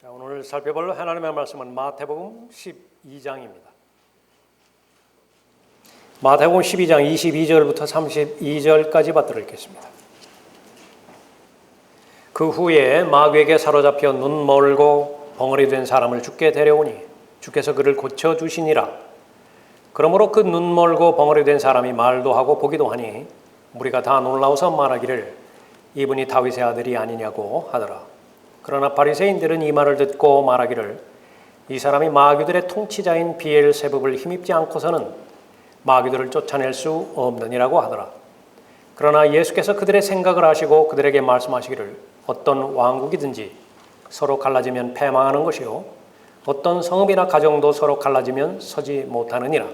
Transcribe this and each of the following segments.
자, 오늘 살펴볼 하나님의 말씀은 마태복음 12장입니다. 마태복음 12장 22절부터 32절까지 받들어 읽겠습니다. 그 후에 마귀에게 사로잡혀 눈 멀고 벙어리 된 사람을 주께 데려오니 주께서 그를 고쳐주시니라. 그러므로 그 눈 멀고 벙어리 된 사람이 말도 하고 보기도 하니 무리가 다 놀라워서 말하기를 이분이 다윗의 아들이 아니냐고 하더라. 그러나 바리새인들은 이 말을 듣고 말하기를 이 사람이 마귀들의 통치자인 비엘세붑을 힘입지 않고서는 마귀들을 쫓아낼 수 없느니라고 하더라. 그러나 예수께서 그들의 생각을 아시고 그들에게 말씀하시기를 어떤 왕국이든지 서로 갈라지면 패망하는 것이요 어떤 성읍이나 가정도 서로 갈라지면 서지 못하느니라.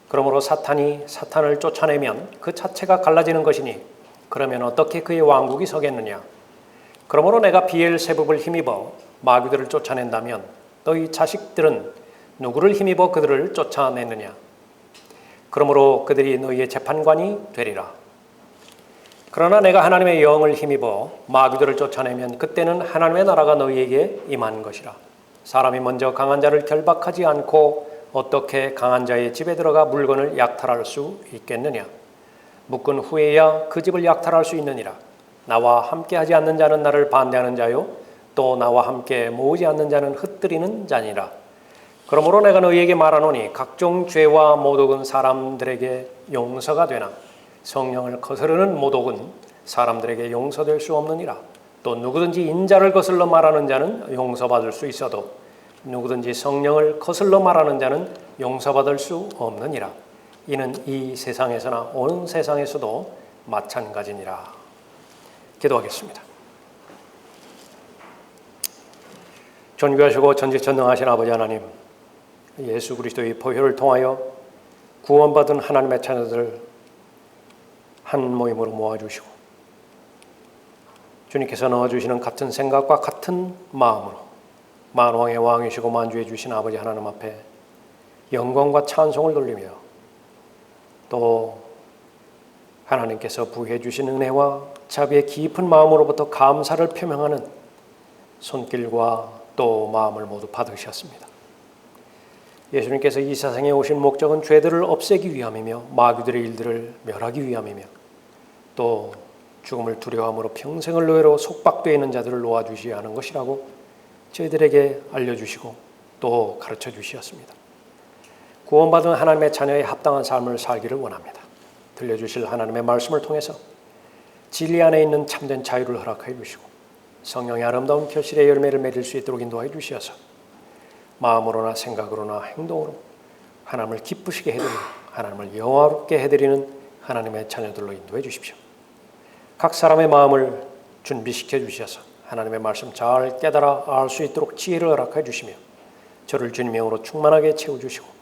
그러므로 사탄이 사탄을 쫓아내면 그 자체가 갈라지는 것이니 그러면 어떻게 그의 왕국이 서겠느냐. 그러므로 내가 비엘세붑을 힘입어 마귀들을 쫓아낸다면 너희 자식들은 누구를 힘입어 그들을 쫓아내느냐. 그러므로 그들이 너희의 재판관이 되리라. 그러나 내가 하나님의 영을 힘입어 마귀들을 쫓아내면 그때는 하나님의 나라가 너희에게 임한 것이라. 사람이 먼저 강한 자를 결박하지 않고 어떻게 강한 자의 집에 들어가 물건을 약탈할 수 있겠느냐. 묶은 후에야 그 집을 약탈할 수 있느니라. 나와 함께 하지 않는 자는 나를 반대하는 자요 또 나와 함께 모으지 않는 자는 흩뜨리는 자니라. 그러므로 내가 너희에게 말하노니 각종 죄와 모독은 사람들에게 용서가 되나 성령을 거스르는 모독은 사람들에게 용서될 수 없느니라. 또 누구든지 인자를 거슬러 말하는 자는 용서받을 수 있어도 누구든지 성령을 거슬러 말하는 자는 용서받을 수 없느니라. 이는 이 세상에서나 오는 세상에서도 마찬가지니라. 기도하겠습니다. 존귀하시고 전지전능하신 아버지 하나님, 예수 그리스도의 보혈을 통하여 구원받은 하나님의 자녀들 한 모임으로 모아주시고 주님께서 넣어주시는 같은 생각과 같은 마음으로 만왕의 왕이시고 만주해 주신 아버지 하나님 앞에 영광과 찬송을 돌리며 또 하나님께서 부해 주신 은혜와 자비의 깊은 마음으로부터 감사를 표명하는 손길과 또 마음을 모두 받으셨습니다. 예수님께서 이 세상에 오신 목적은 죄들을 없애기 위함이며 마귀들의 일들을 멸하기 위함이며 또 죽음을 두려워함으로 평생을 노예로 속박되어 있는 자들을 놓아주셔야 하는 것이라고 저희들에게 알려주시고 또 가르쳐 주셨습니다. 구원받은 하나님의 자녀의 합당한 삶을 살기를 원합니다. 들려주실 하나님의 말씀을 통해서 진리 안에 있는 참된 자유를 허락해 주시고 성령의 아름다운 결실의 열매를 맺을 수 있도록 인도해 주셔서 마음으로나 생각으로나 행동으로 하나님을 기쁘시게 해드리고 하나님을 영화롭게 해드리는 하나님의 자녀들로 인도해 주십시오. 각 사람의 마음을 준비시켜 주셔서 하나님의 말씀 잘 깨달아 알 수 있도록 지혜를 허락해 주시며 저를 주님의 영으로 충만하게 채워주시고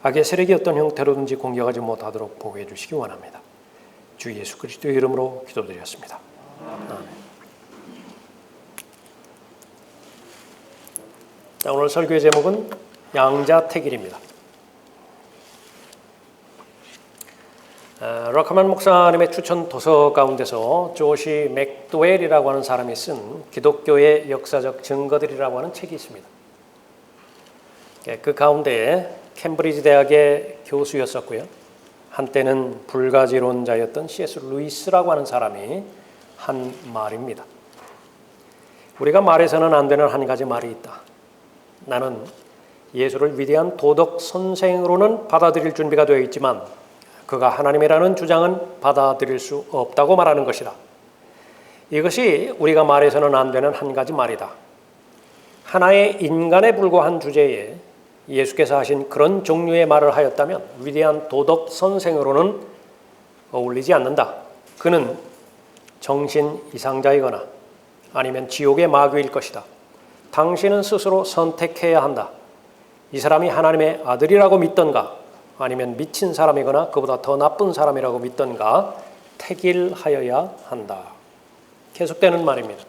악의 세력이 어떤 형태로든지 공격하지 못하도록 보호해 주시기 원합니다. 주 예수 그리스도의 이름으로 기도드렸습니다. 아멘. 자, 오늘 설교의 제목은 양자택일입니다. 럭커만 목사님의 추천 도서 가운데서 조시 맥도웰이라고 하는 사람이 쓴 기독교의 역사적 증거들이라고 하는 책이 있습니다. 그 가운데 캠브리지 대학의 교수였었고요. 한때는 불가지론자였던 C.S. 루이스라고 하는 사람이 한 말입니다. 우리가 말해서는 안 되는 한 가지 말이 있다. 나는 예수를 위대한 도덕 선생으로는 받아들일 준비가 되어 있지만 그가 하나님이라는 주장은 받아들일 수 없다고 말하는 것이다. 이것이 우리가 말해서는 안 되는 한 가지 말이다. 하나의 인간에 불과한 주제에 예수께서 하신 그런 종류의 말을 하였다면 위대한 도덕 선생으로는 어울리지 않는다. 그는 정신 이상자이거나 아니면 지옥의 마귀일 것이다. 당신은 스스로 선택해야 한다. 이 사람이 하나님의 아들이라고 믿던가 아니면 미친 사람이거나 그보다 더 나쁜 사람이라고 믿던가 택일하여야 한다. 계속되는 말입니다.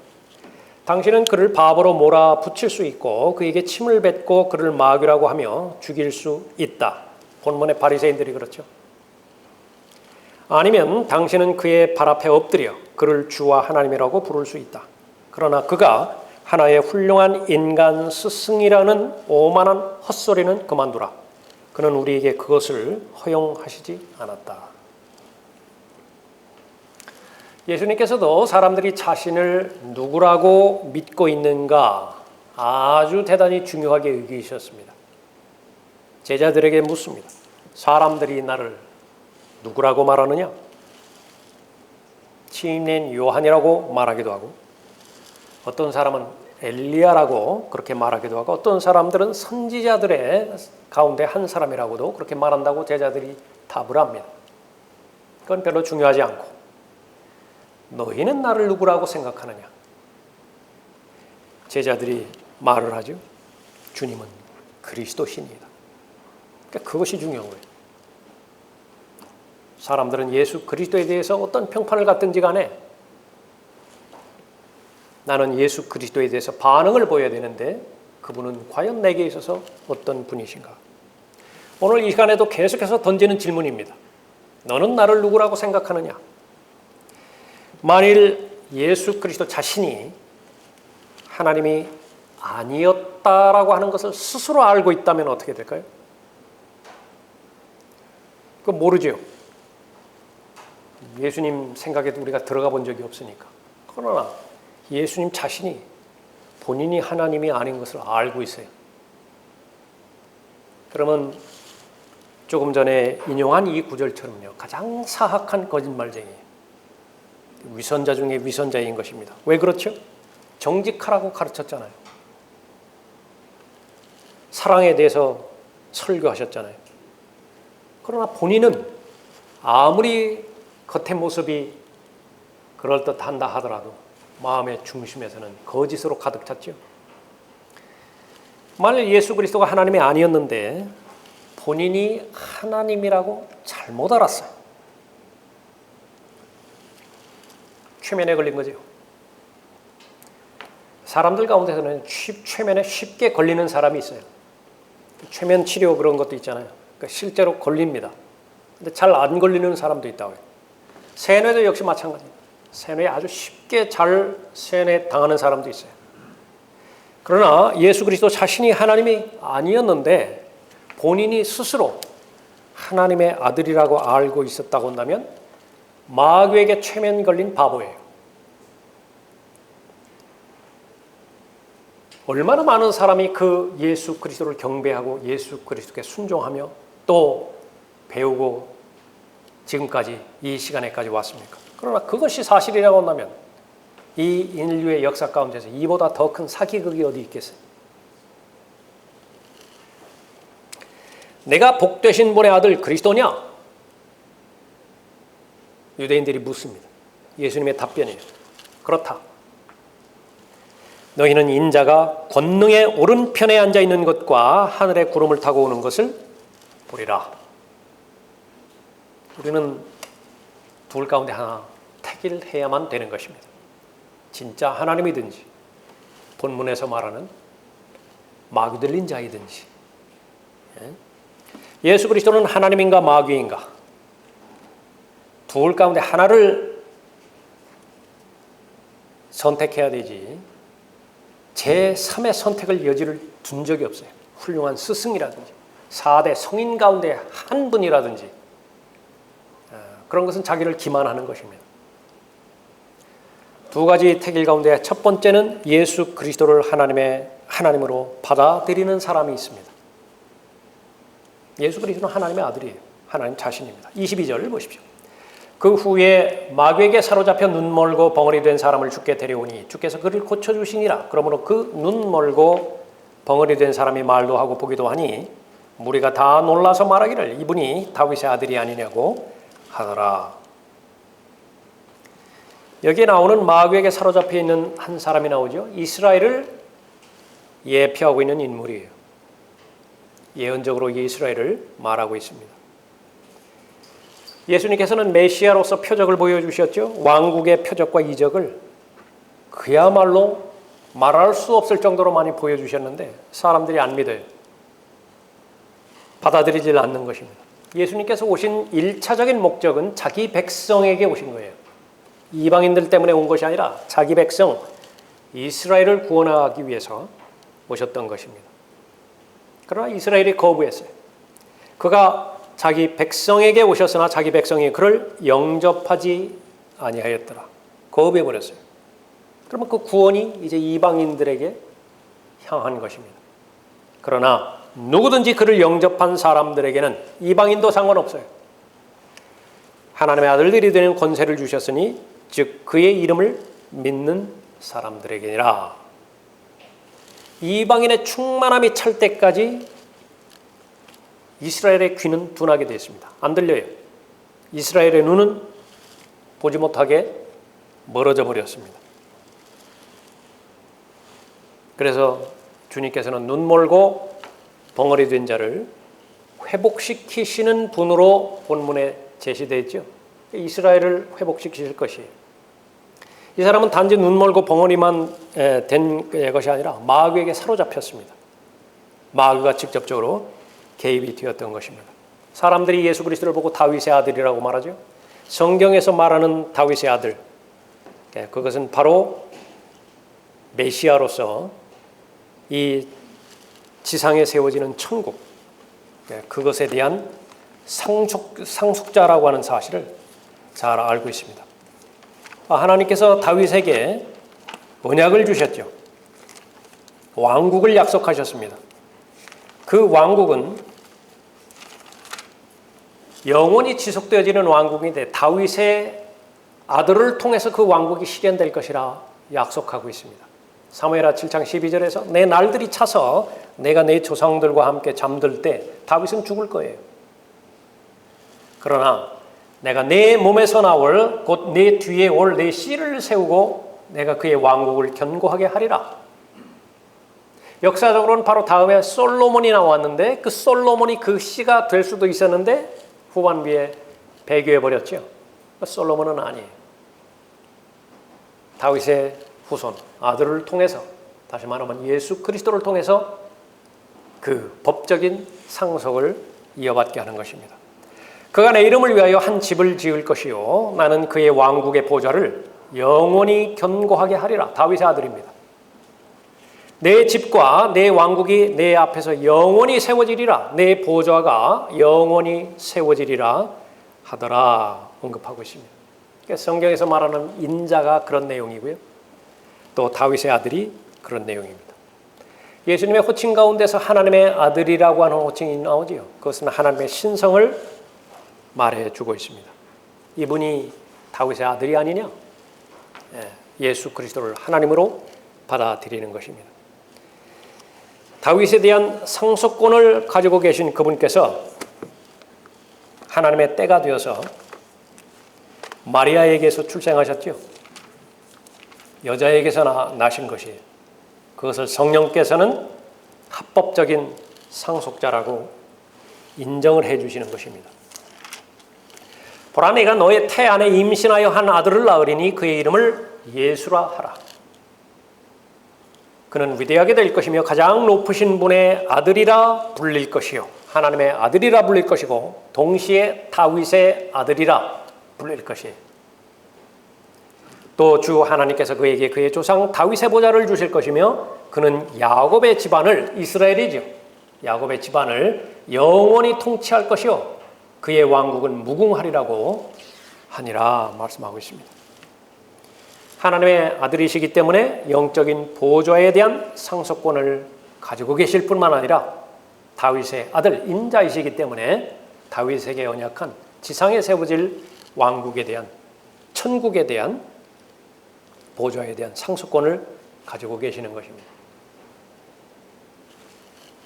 당신은 그를 바보로 몰아붙일 수 있고 그에게 침을 뱉고 그를 마귀라고 하며 죽일 수 있다. 본문의 바리새인들이 그렇죠. 아니면 당신은 그의 발 앞에 엎드려 그를 주와 하나님이라고 부를 수 있다. 그러나 그가 하나의 훌륭한 인간 스승이라는 오만한 헛소리는 그만두라. 그는 우리에게 그것을 허용하시지 않았다. 예수님께서도 사람들이 자신을 누구라고 믿고 있는가 아주 대단히 중요하게 여기셨습니다. 제자들에게 묻습니다. 사람들이 나를 누구라고 말하느냐? 침례인 요한이라고 말하기도 하고, 어떤 사람은 엘리야라고 그렇게 말하기도 하고, 어떤 사람들은 선지자들의 가운데 한 사람이라고도 그렇게 말한다고 제자들이 답을 합니다. 그건 별로 중요하지 않고, 너희는 나를 누구라고 생각하느냐? 제자들이 말을 하죠. 주님은 그리스도시니이다. 그러니까 그것이 중요한 거예요. 사람들은 예수 그리스도에 대해서 어떤 평판을 갖든지 간에 나는 예수 그리스도에 대해서 반응을 보여야 되는데 그분은 과연 내게 있어서 어떤 분이신가? 오늘 이 시간에도 계속해서 던지는 질문입니다. 너는 나를 누구라고 생각하느냐? 만일 예수 그리스도 자신이 하나님이 아니었다라고 하는 것을 스스로 알고 있다면 어떻게 될까요? 그거 모르죠. 예수님 생각에도 우리가 들어가 본 적이 없으니까. 그러나 예수님 자신이 본인이 하나님이 아닌 것을 알고 있어요. 그러면 조금 전에 인용한 이 구절처럼요, 가장 사악한 거짓말쟁이, 위선자 중에 위선자인 것입니다. 왜 그렇죠? 정직하라고 가르쳤잖아요. 사랑에 대해서 설교하셨잖아요. 그러나 본인은 아무리 겉의 모습이 그럴듯한다 하더라도 마음의 중심에서는 거짓으로 가득 찼죠. 만일 예수 그리스도가 하나님이 아니었는데 본인이 하나님이라고 잘못 알았어요. 최면에 걸린 거죠. 사람들 가운데서는 최면에 쉽게 걸리는 사람이 있어요. 최면 치료 그런 것도 있잖아요. 그러니까 실제로 걸립니다. 근데 잘 안 걸리는 사람도 있다고요. 세뇌도 역시 마찬가지입니다. 세뇌에 아주 쉽게 잘 세뇌 당하는 사람도 있어요. 그러나 예수 그리스도 자신이 하나님이 아니었는데 본인이 스스로 하나님의 아들이라고 알고 있었다고 한다면 마귀에게 최면 걸린 바보예요. 얼마나 많은 사람이 그 예수 그리스도를 경배하고 예수 그리스도께 순종하며 또 배우고 지금까지 이 시간에까지 왔습니까? 그러나 그것이 사실이라고 한다면 이 인류의 역사 가운데서 이보다 더 큰 사기극이 어디 있겠어요? 내가 복되신 분의 아들 그리스도냐? 유대인들이 묻습니다. 예수님의 답변이에요. 그렇다. 너희는 인자가 권능의 오른편에 앉아있는 것과 하늘의 구름을 타고 오는 것을 보리라. 우리는 둘 가운데 하나 택을 해야만 되는 것입니다. 진짜 하나님이든지 본문에서 말하는 마귀 들린 자이든지. 예수 그리스도는 하나님인가 마귀인가? 둘 가운데 하나를 선택해야 되지 제3의 선택을 여지를 둔 적이 없어요. 훌륭한 스승이라든지 4대 성인 가운데 한 분이라든지 그런 것은 자기를 기만하는 것입니다. 두 가지 택일 가운데 첫 번째는 예수 그리스도를 하나님으로 받아들이는 사람이 있습니다. 예수 그리스도는 하나님의 아들이에요. 하나님 자신입니다. 22절을 보십시오. 그 후에 마귀에게 사로잡혀 눈멀고 벙어리 된 사람을 주께 데려오니 주께서 그를 고쳐주시니라. 그러므로 그 눈멀고 벙어리 된 사람이 말도 하고 보기도 하니 무리가 다 놀라서 말하기를 이분이 다윗의 아들이 아니냐고 하더라. 여기에 나오는 마귀에게 사로잡혀 있는 한 사람이 나오죠. 이스라엘을 예표하고 있는 인물이에요. 예언적으로 이스라엘을 말하고 있습니다. 예수님께서는 메시아로서 표적을 보여주셨죠. 왕국의 표적과 이적을 그야말로 말할 수 없을 정도로 많이 보여주셨는데 사람들이 안 믿어요. 받아들이질 않는 것입니다. 예수님께서 오신 1차적인 목적은 자기 백성에게 오신 거예요. 이방인들 때문에 온 것이 아니라 자기 백성, 이스라엘을 구원하기 위해서 오셨던 것입니다. 그러나 이스라엘이 거부했어요. 그가 자기 백성에게 오셨으나 자기 백성이 그를 영접하지 아니하였더라. 거부해버렸어요. 그러면 그 구원이 이제 이방인들에게 향한 것입니다. 그러나 누구든지 그를 영접한 사람들에게는 이방인도 상관없어요. 하나님의 아들들이 되는 권세를 주셨으니 즉 그의 이름을 믿는 사람들에게니라. 이방인의 충만함이 찰 때까지 이스라엘의 귀는 둔하게 되어 있습니다. 안 들려요. 이스라엘의 눈은 보지 못하게 멀어져 버렸습니다. 그래서 주님께서는 눈 멀고 벙어리 된 자를 회복시키시는 분으로 본문에 제시되어 있죠. 이스라엘을 회복시키실 것이에요. 이 사람은 단지 눈 멀고 벙어리만 된 것이 아니라 마귀에게 사로잡혔습니다. 마귀가 직접적으로 개입이 되었던 것입니다. 사람들이 예수 그리스도를 보고 다윗의 아들이라고 말하죠. 성경에서 말하는 다윗의 아들, 그것은 바로 메시아로서 이 지상에 세워지는 천국, 그것에 대한 상속자라고 하는 사실을 잘 알고 있습니다. 하나님께서 다윗에게 언약을 주셨죠. 왕국을 약속하셨습니다. 그 왕국은 영원히 지속되어지는 왕국인데 다윗의 아들을 통해서 그 왕국이 실현될 것이라 약속하고 있습니다. 사무엘하 7장 12절에서 내 날들이 차서 내가 내 조상들과 함께 잠들 때 다윗은 죽을 거예요. 그러나 내가 내 몸에서 나올 곧 내 뒤에 올 내 씨를 세우고 내가 그의 왕국을 견고하게 하리라. 역사적으로는 바로 다음에 솔로몬이 나왔는데 그 솔로몬이 그 씨가 될 수도 있었는데 후반부에 배교해버렸죠. 솔로몬은 아니에요. 다윗의 후손, 아들을 통해서, 다시 말하면 예수 그리스도를 통해서 그 법적인 상속을 이어받게 하는 것입니다. 그가 내 이름을 위하여 한 집을 지을 것이요 나는 그의 왕국의 보좌를 영원히 견고하게 하리라. 다윗의 아들입니다. 내 집과 내 왕국이 내 앞에서 영원히 세워지리라. 내 보좌가 영원히 세워지리라 하더라 언급하고 있습니다. 그러니까 성경에서 말하는 인자가 그런 내용이고요. 또 다윗의 아들이 그런 내용입니다. 예수님의 호칭 가운데서 하나님의 아들이라고 하는 호칭이 나오지요. 그것은 하나님의 신성을 말해주고 있습니다. 이분이 다윗의 아들이 아니냐? 예수 그리스도를 하나님으로 받아들이는 것입니다. 다윗에 대한 상속권을 가지고 계신 그분께서 하나님의 때가 되어서 마리아에게서 출생하셨죠. 여자에게서 나신 것이에요. 그것을 성령께서는 합법적인 상속자라고 인정을 해주시는 것입니다. 보라 내가 너의 태 안에 임신하여 한 아들을 낳으리니 그의 이름을 예수라 하라. 그는 위대하게 될 것이며 가장 높으신 분의 아들이라 불릴 것이요 하나님의 아들이라 불릴 것이고 동시에 다윗의 아들이라 불릴 것이에요. 또 주 하나님께서 그에게 그의 조상 다윗의 보좌를 주실 것이며 그는 야곱의 집안을, 이스라엘이죠, 야곱의 집안을 영원히 통치할 것이요 그의 왕국은 무궁하리라고 하니라 말씀하고 있습니다. 하나님의 아들이시기 때문에 영적인 보좌에 대한 상속권을 가지고 계실 뿐만 아니라 다윗의 아들 인자이시기 때문에 다윗에게 언약한 지상에 세워질 왕국에 대한, 천국에 대한 보좌에 대한 상속권을 가지고 계시는 것입니다.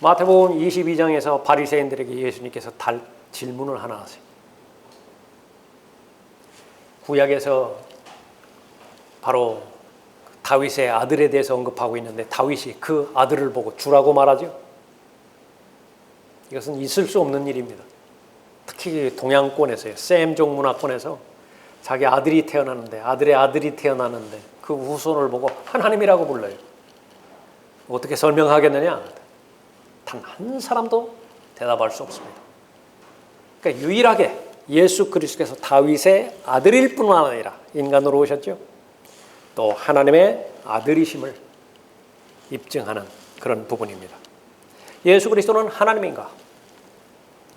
마태복음 22장에서 바리새인들에게 예수님께서 질문을 하나 하세요. 구약에서 바로 다윗의 아들에 대해서 언급하고 있는데 다윗이 그 아들을 보고 주라고 말하죠. 이것은 있을 수 없는 일입니다. 특히 동양권에서요, 셈종 문화권에서 자기 아들이 태어나는데, 아들의 아들이 태어나는데 그 후손을 보고 하나님이라고 불러요. 어떻게 설명하겠느냐? 단 한 사람도 대답할 수 없습니다. 그러니까 유일하게 예수 그리스도께서 다윗의 아들일 뿐만 아니라 인간으로 오셨죠. 또 하나님의 아들이심을 입증하는 그런 부분입니다. 예수 그리스도는 하나님인가?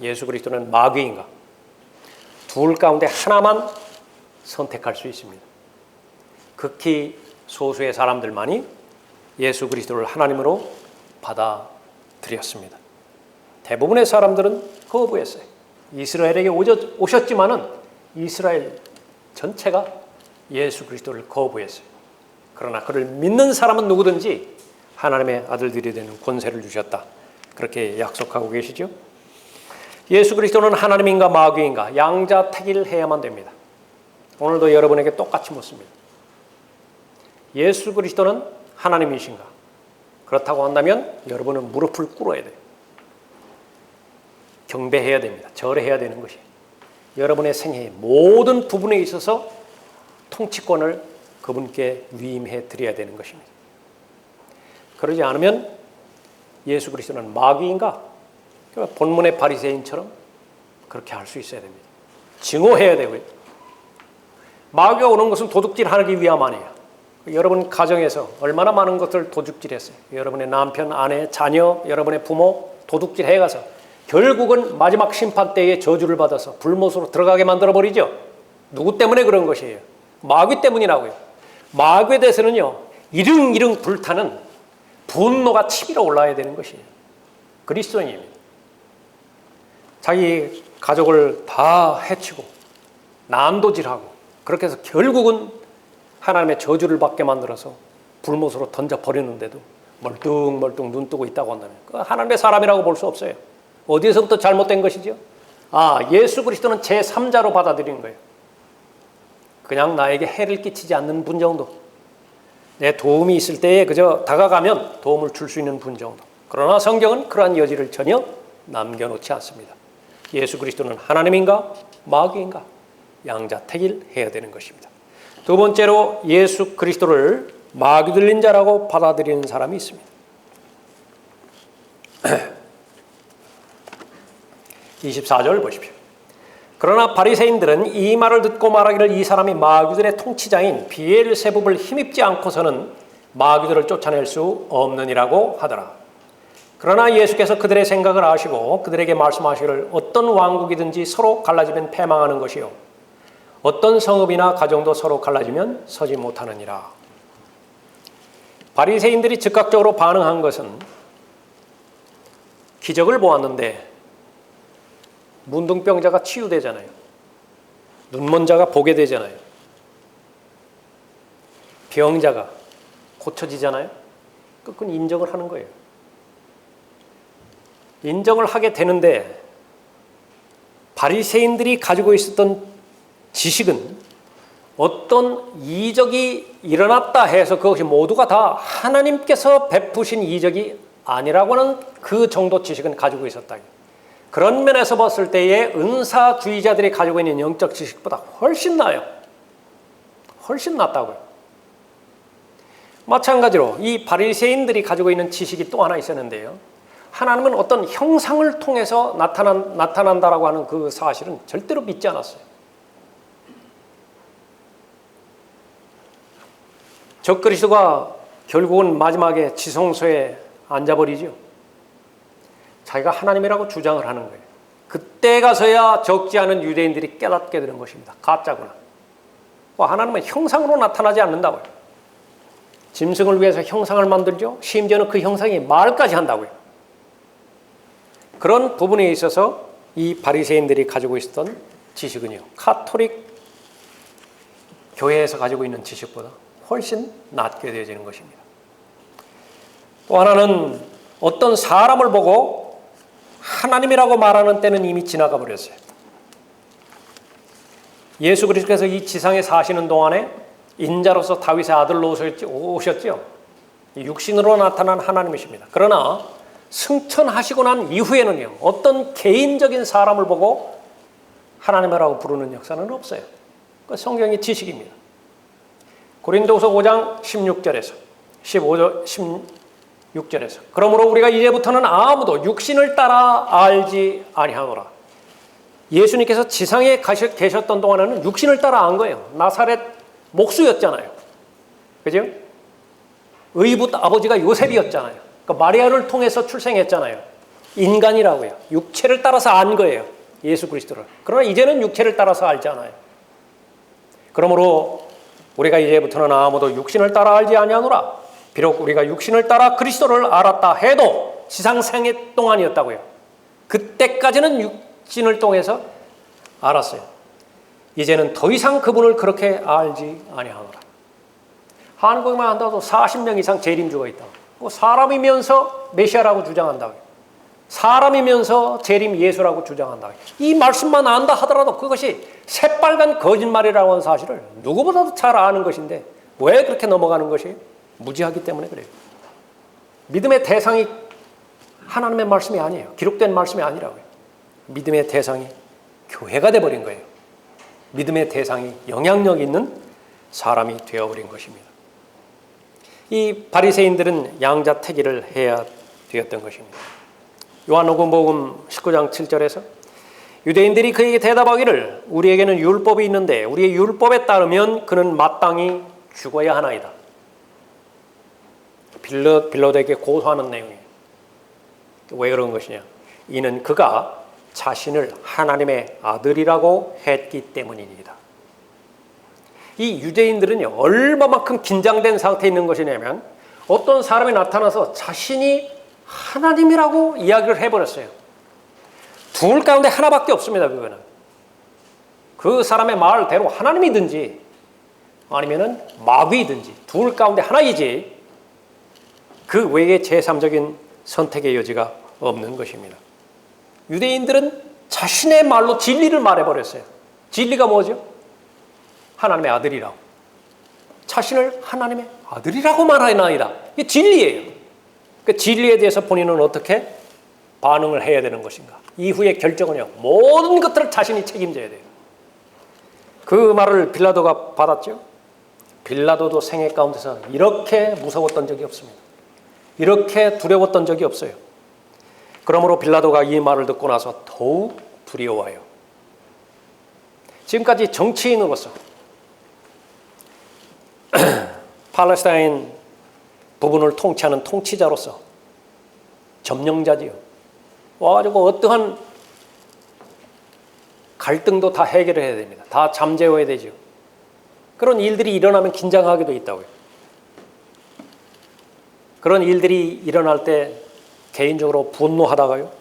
예수 그리스도는 마귀인가? 둘 가운데 하나만 선택할 수 있습니다. 극히 소수의 사람들만이 예수 그리스도를 하나님으로 받아들였습니다. 대부분의 사람들은 거부했어요. 이스라엘에게 오셨지만은 이스라엘 전체가 예수 그리스도를 거부했어요. 그러나 그를 믿는 사람은 누구든지 하나님의 아들들이 되는 권세를 주셨다. 그렇게 약속하고 계시죠. 예수 그리스도는 하나님인가 마귀인가 양자택일해야만 됩니다. 오늘도 여러분에게 똑같이 묻습니다. 예수 그리스도는 하나님이신가? 그렇다고 한다면 여러분은 무릎을 꿇어야 돼요. 경배해야 됩니다. 절해야 되는 것이에요. 여러분의 생애의 모든 부분에 있어서 통치권을 그분께 위임해 드려야 되는 것입니다. 그러지 않으면 예수 그리스도는 마귀인가? 본문의 바리새인처럼 그렇게 할 수 있어야 됩니다. 증오해야 되고요. 마귀가 오는 것은 도둑질하기 위함 아니에요. 여러분 가정에서 얼마나 많은 것을 도둑질했어요. 여러분의 남편, 아내, 자녀, 여러분의 부모 도둑질해 가서 결국은 마지막 심판 때에 저주를 받아서 불못으로 들어가게 만들어버리죠. 누구 때문에 그런 것이에요? 마귀 때문이라고요. 마귀에 대해서는요, 이릉이릉 불타는 분노가 치밀어 올라야 되는 것이에요. 그리스도인입니다. 자기 가족을 다 해치고 난도질하고 그렇게 해서 결국은 하나님의 저주를 받게 만들어서 불못으로 던져버리는데도 멀뚱멀뚱 눈 뜨고 있다고 한다면 하나님의 사람이라고 볼 수 없어요. 어디에서부터 잘못된 것이죠? 예수 그리스도는 제3자로 받아들이는 거예요. 그냥 나에게 해를 끼치지 않는 분 정도. 내 도움이 있을 때에 그저 다가가면 도움을 줄 수 있는 분 정도. 그러나 성경은 그러한 여지를 전혀 남겨놓지 않습니다. 예수 그리스도는 하나님인가 마귀인가 양자택일해야 되는 것입니다. 두 번째로 예수 그리스도를 마귀 들린 자라고 받아들이는 사람이 있습니다. 24절 보십시오. 그러나 바리새인들은 이 말을 듣고 말하기를 이 사람이 마귀들의 통치자인 비엘세붑을 힘입지 않고서는 마귀들을 쫓아낼 수 없느니라고 하더라. 그러나 예수께서 그들의 생각을 아시고 그들에게 말씀하시기를 어떤 왕국이든지 서로 갈라지면 패망하는 것이요 어떤 성읍이나 가정도 서로 갈라지면 서지 못하느니라. 바리새인들이 즉각적으로 반응한 것은 기적을 보았는데 문둥병자가 치유되잖아요. 눈먼 자가 보게 되잖아요. 병자가 고쳐지잖아요. 그건 인정을 하는 거예요. 인정을 하게 되는데 바리새인들이 가지고 있었던 지식은 어떤 이적이 일어났다 해서 그것이 모두가 다 하나님께서 베푸신 이적이 아니라고 하는 그 정도 지식은 가지고 있었다. 그런 면에서 봤을 때의 은사주의자들이 가지고 있는 영적 지식보다 훨씬 나아요. 훨씬 낫다고요. 마찬가지로 이 바리새인들이 가지고 있는 지식이 또 하나 있었는데요. 하나님은 어떤 형상을 통해서 나타난다라고 하는 그 사실은 절대로 믿지 않았어요. 적그리스도가 결국은 마지막에 지성소에 앉아버리죠. 자기가 하나님이라고 주장을 하는 거예요. 그때 가서야 적지 않은 유대인들이 깨닫게 되는 것입니다. 가짜구나. 하나님은 형상으로 나타나지 않는다고요. 짐승을 위해서 형상을 만들죠. 심지어는 그 형상이 말까지 한다고요. 그런 부분에 있어서 이 바리새인들이 가지고 있었던 지식은요, 카톨릭 교회에서 가지고 있는 지식보다 훨씬 낮게 되어지는 것입니다. 또 하나는 어떤 사람을 보고 하나님이라고 말하는 때는 이미 지나가 버렸어요. 예수 그리스도께서 이 지상에 사시는 동안에 인자로서 다윗의 아들로 오셨죠. 육신으로 나타난 하나님이십니다. 그러나 승천하시고 난 이후에는요, 어떤 개인적인 사람을 보고 하나님이라고 부르는 역사는 없어요. 그 성경의 지식입니다. 고린도후서 5장 16절에서 16절에서 그러므로 우리가 이제부터는 아무도 육신을 따라 알지 아니하노라. 예수님께서 지상에 계셨던 동안에는 육신을 따라 안 거예요. 나사렛 목수였잖아요. 그죠? 의붓 아버지가 요셉이었잖아요. 그러니까 마리아를 통해서 출생했잖아요. 인간이라고요. 육체를 따라서 안 거예요. 예수 그리스도를. 그러나 이제는 육체를 따라서 알지 않아요. 그러므로 우리가 이제부터는 아무도 육신을 따라 알지 아니하노라. 비록 우리가 육신을 따라 그리스도를 알았다 해도 지상생애 동안이었다고요. 그때까지는 육신을 통해서 알았어요. 이제는 더 이상 그분을 그렇게 알지 아니하노라. 한국만 한다고 40명 이상 재림주가 있다고. 사람이면서 메시아라고 주장한다고요. 사람이면서 재림 예수라고 주장한다. 이 말씀만 안다 하더라도 그것이 새빨간 거짓말이라고 하는 사실을 누구보다도 잘 아는 것인데 왜 그렇게 넘어가는 것이 무지하기 때문에 그래요. 믿음의 대상이 하나님의 말씀이 아니에요. 기록된 말씀이 아니라고요. 믿음의 대상이 교회가 돼버린 거예요. 믿음의 대상이 영향력 있는 사람이 되어버린 것입니다. 이 바리새인들은 양자택일을 해야 되었던 것입니다. 요한복음 19장 7절에서 유대인들이 그에게 대답하기를 우리에게는 율법이 있는데 우리의 율법에 따르면 그는 마땅히 죽어야 하나이다. 빌라도에게 고소하는 내용이에요. 왜 그런 것이냐? 이는 그가 자신을 하나님의 아들이라고 했기 때문입니다. 이 유대인들은요, 얼마만큼 긴장된 상태에 있는 것이냐면 어떤 사람이 나타나서 자신이 하나님이라고 이야기를 해버렸어요. 둘 가운데 하나밖에 없습니다. 그거는 그 사람의 말대로 하나님이든지 아니면은 마귀이든지 둘 가운데 하나이지 그 외에 제3적인 선택의 여지가 없는 것입니다. 유대인들은 자신의 말로 진리를 말해버렸어요. 진리가 뭐죠? 하나님의 아들이라고. 자신을 하나님의 아들이라고 말하나이다. 이게 진리예요. 그 진리에 대해서 본인은 어떻게 반응을 해야 되는 것인가? 이후의 결정은요, 모든 것들을 자신이 책임져야 돼요. 그 말을 빌라도가 받았죠. 빌라도도 생애 가운데서 이렇게 무서웠던 적이 없습니다. 이렇게 두려웠던 적이 없어요. 그러므로 빌라도가 이 말을 듣고 나서 더욱 두려워요. 지금까지 정치인으로서 팔레스타인 부분을 통치하는 통치자로서 점령자지요. 와가지고 어떠한 갈등도 다 해결을 해야 됩니다. 다 잠재워야 되죠. 그런 일들이 일어나면 긴장하게 돼 있다고요. 그런 일들이 일어날 때 개인적으로 분노하다가요,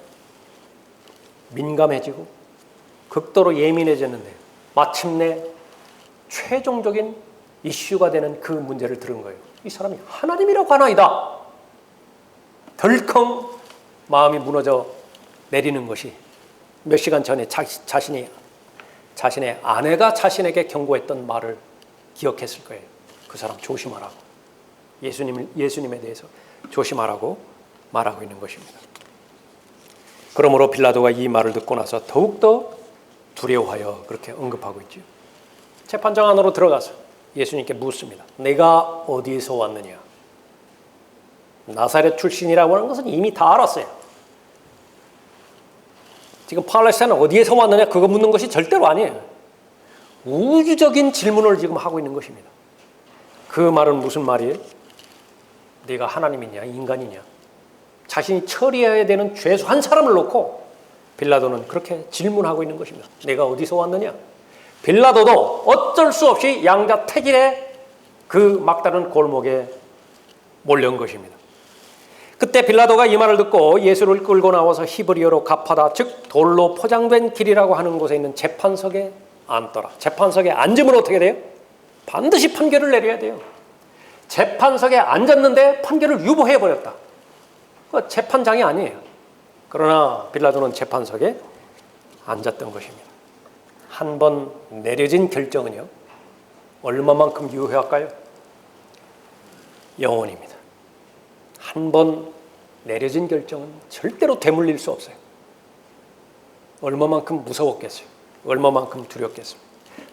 민감해지고 극도로 예민해졌는데 마침내 최종적인 이슈가 되는 그 문제를 들은 거예요. 이 사람이 하나님이라고 하나이다. 덜컹 마음이 무너져 내리는 것이 몇 시간 전에 자신의 아내가 자신에게 경고했던 말을 기억했을 거예요. 그 사람 조심하라고. 예수님에 대해서 조심하라고 말하고 있는 것입니다. 그러므로 빌라도가 이 말을 듣고 나서 더욱더 두려워하여 그렇게 언급하고 있죠. 재판장 안으로 들어가서 예수님께 묻습니다. 내가 어디에서 왔느냐? 나사렛 출신이라고 하는 것은 이미 다 알았어요. 지금 팔레스타인은 어디에서 왔느냐? 그거 묻는 것이 절대로 아니에요. 우주적인 질문을 지금 하고 있는 것입니다. 그 말은 무슨 말이에요? 네가 하나님이냐 인간이냐? 자신이 처리해야 되는 죄수 한 사람을 놓고 빌라도는 그렇게 질문하고 있는 것입니다. 내가 어디서 왔느냐? 빌라도도 어쩔 수 없이 양자택일의 그 막다른 골목에 몰려온 것입니다. 그때 빌라도가 이 말을 듣고 예수를 끌고 나와서 히브리어로 가파다, 즉 돌로 포장된 길이라고 하는 곳에 있는 재판석에 앉더라. 재판석에 앉으면 어떻게 돼요? 반드시 판결을 내려야 돼요. 재판석에 앉았는데 판결을 유보해버렸다. 그 재판장이 아니에요. 그러나 빌라도는 재판석에 앉았던 것입니다. 한 번 내려진 결정은요, 얼마만큼 유효할까요? 영원입니다. 한 번 내려진 결정은 절대로 되물릴 수 없어요. 얼마만큼 무서웠겠어요? 얼마만큼 두렵겠어요?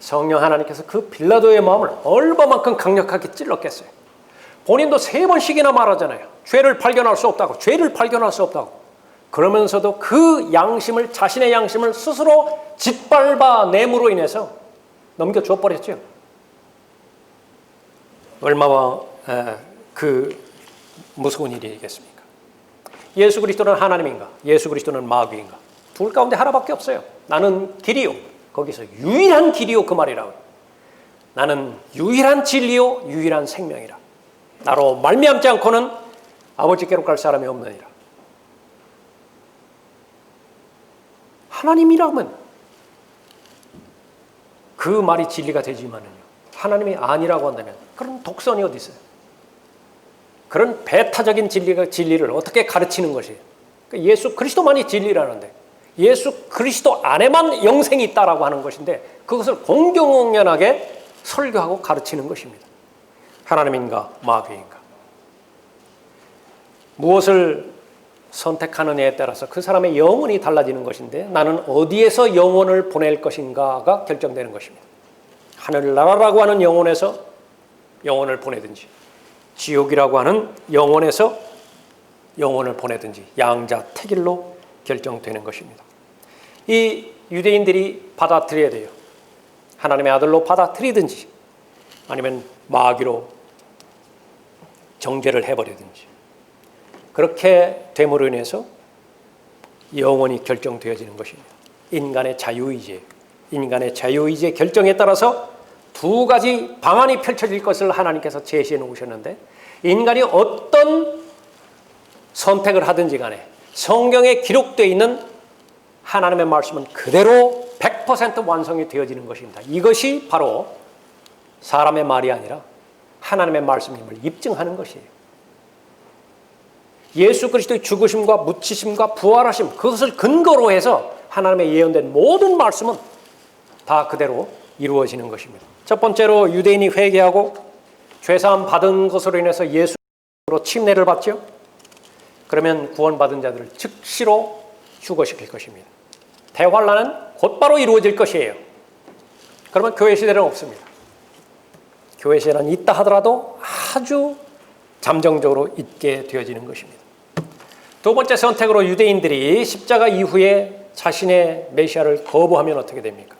성령 하나님께서 그 빌라도의 마음을 얼마만큼 강력하게 찔렀겠어요? 본인도 3번씩이나 말하잖아요. 죄를 발견할 수 없다고, 죄를 발견할 수 없다고. 그러면서도 그 양심을, 자신의 양심을 스스로 짓밟아 내므로 인해서 넘겨줘 버렸죠. 얼마나 그 무서운 일이겠습니까? 예수 그리스도는 하나님인가? 예수 그리스도는 마귀인가? 둘 가운데 하나밖에 없어요. 나는 길이요. 거기서 유일한 길이요 그 말이라고. 나는 유일한 진리요 유일한 생명이라. 나로 말미암지 않고는 아버지께로 갈 사람이 없느니라. 하나님이라면 그 말이 진리가 되지만은요, 하나님이 아니라고 한다면 그런 독선이 어디 있어요? 그런 배타적인 진리를 어떻게 가르치는 것이에요? 예수 그리스도만이 진리라는데 예수 그리스도 안에만 영생이 있다라고 하는 것인데 그것을 공경연하게 설교하고 가르치는 것입니다. 하나님인가 마귀인가? 무엇을 선택하느냐에 따라서 그 사람의 영혼이 달라지는 것인데 나는 어디에서 영혼을 보낼 것인가가 결정되는 것입니다. 하늘나라라고 하는 영혼에서 영혼을 보내든지 지옥이라고 하는 영혼에서 영혼을 보내든지 양자택일로 결정되는 것입니다. 이 유대인들이 받아들여야 돼요. 하나님의 아들로 받아들이든지 아니면 마귀로 정죄를 해버리든지 그렇게 됨으로 인해서 영원히 결정되어지는 것입니다. 인간의 자유의지예요. 인간의 자유의지의 결정에 따라서 두 가지 방안이 펼쳐질 것을 하나님께서 제시해 놓으셨는데 인간이 어떤 선택을 하든지 간에 성경에 기록되어 있는 하나님의 말씀은 그대로 100% 완성이 되어지는 것입니다. 이것이 바로 사람의 말이 아니라 하나님의 말씀임을 입증하는 것이에요. 예수 그리스도의 죽으심과 묻히심과 부활하심 그것을 근거로 해서 하나님의 예언된 모든 말씀은 다 그대로 이루어지는 것입니다. 첫 번째로 유대인이 회개하고 죄사함 받은 것으로 인해서 예수로 침례를 받죠. 그러면 구원받은 자들을 즉시로 휴거시킬 것입니다. 대환란은 곧바로 이루어질 것이에요. 그러면 교회 시대는 없습니다. 교회 시대는 있다 하더라도 아주 잠정적으로 있게 되어지는 것입니다. 두 번째 선택으로 유대인들이 십자가 이후에 자신의 메시아를 거부하면 어떻게 됩니까?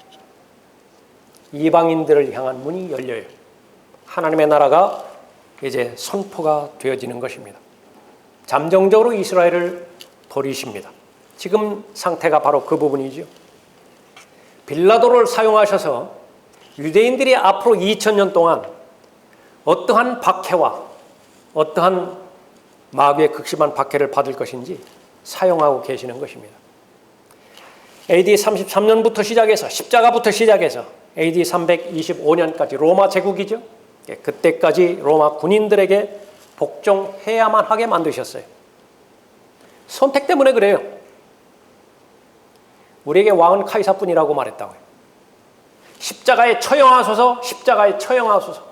이방인들을 향한 문이 열려요. 하나님의 나라가 이제 선포가 되어지는 것입니다. 잠정적으로 이스라엘을 버리십니다. 지금 상태가 바로 그 부분이죠. 빌라도를 사용하셔서 유대인들이 앞으로 2000년 동안 어떠한 박해와 어떠한 마귀의 극심한 박해를 받을 것인지 사용하고 계시는 것입니다. AD 33년부터 시작해서 십자가부터 시작해서 AD 325년까지 로마 제국이죠. 그때까지 로마 군인들에게 복종해야만 하게 만드셨어요. 선택 때문에 그래요. 우리에게 왕은 카이사뿐이라고 말했다고요. 십자가에 처형하소서, 십자가에 처형하소서.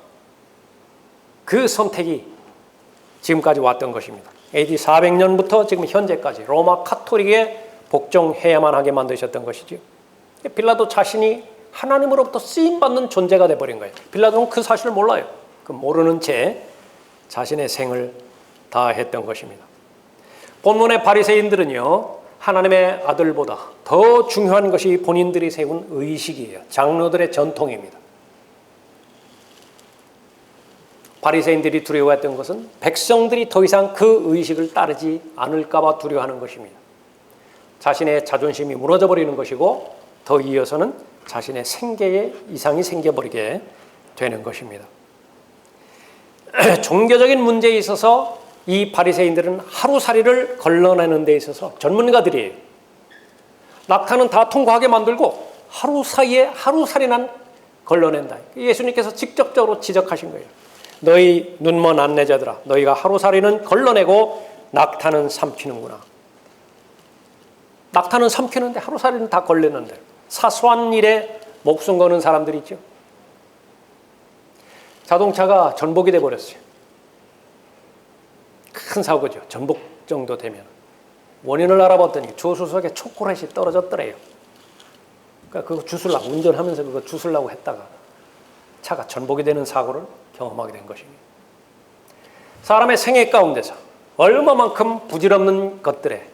그 선택이 지금까지 왔던 것입니다. AD 400년부터 지금 현재까지 로마 카톨릭에 복종해야만 하게 만드셨던 것이죠. 빌라도 자신이 하나님으로부터 쓰임받는 존재가 되어버린 거예요. 빌라도는 그 사실을 몰라요. 그 모르는 채 자신의 생을 다했던 것입니다. 본문의 바리새인들은요, 하나님의 아들보다 더 중요한 것이 본인들이 세운 의식이에요. 장로들의 전통입니다. 바리새인들이 두려워했던 것은 백성들이 더 이상 그 의식을 따르지 않을까 봐 두려워하는 것입니다. 자신의 자존심이 무너져 버리는 것이고 더 이어서는 자신의 생계에 이상이 생겨버리게 되는 것입니다. 종교적인 문제에 있어서 이 바리새인들은 하루살이를 걸러내는 데 있어서 전문가들이에요. 낙타는 다 통과하게 만들고 하루 사이에 하루살이난 걸러낸다. 예수님께서 직접적으로 지적하신 거예요. 너희 눈먼 안내자들아, 너희가 하루살이는 걸러내고 낙타는 삼키는구나. 낙타는 삼키는데 하루살이는 다 걸렸는데 사소한 일에 목숨 거는 사람들이 있죠. 자동차가 전복이 돼버렸어요. 큰 사고죠. 전복 정도 되면. 원인을 알아봤더니 조수석에 초콜릿이 떨어졌더래요. 그러니까 그거 주술라고, 운전하면서 그거 주술라고 했다가 차가 전복이 되는 사고를 경험하게 된 것입니다. 사람의 생애 가운데서 얼마만큼 부질없는 것들에,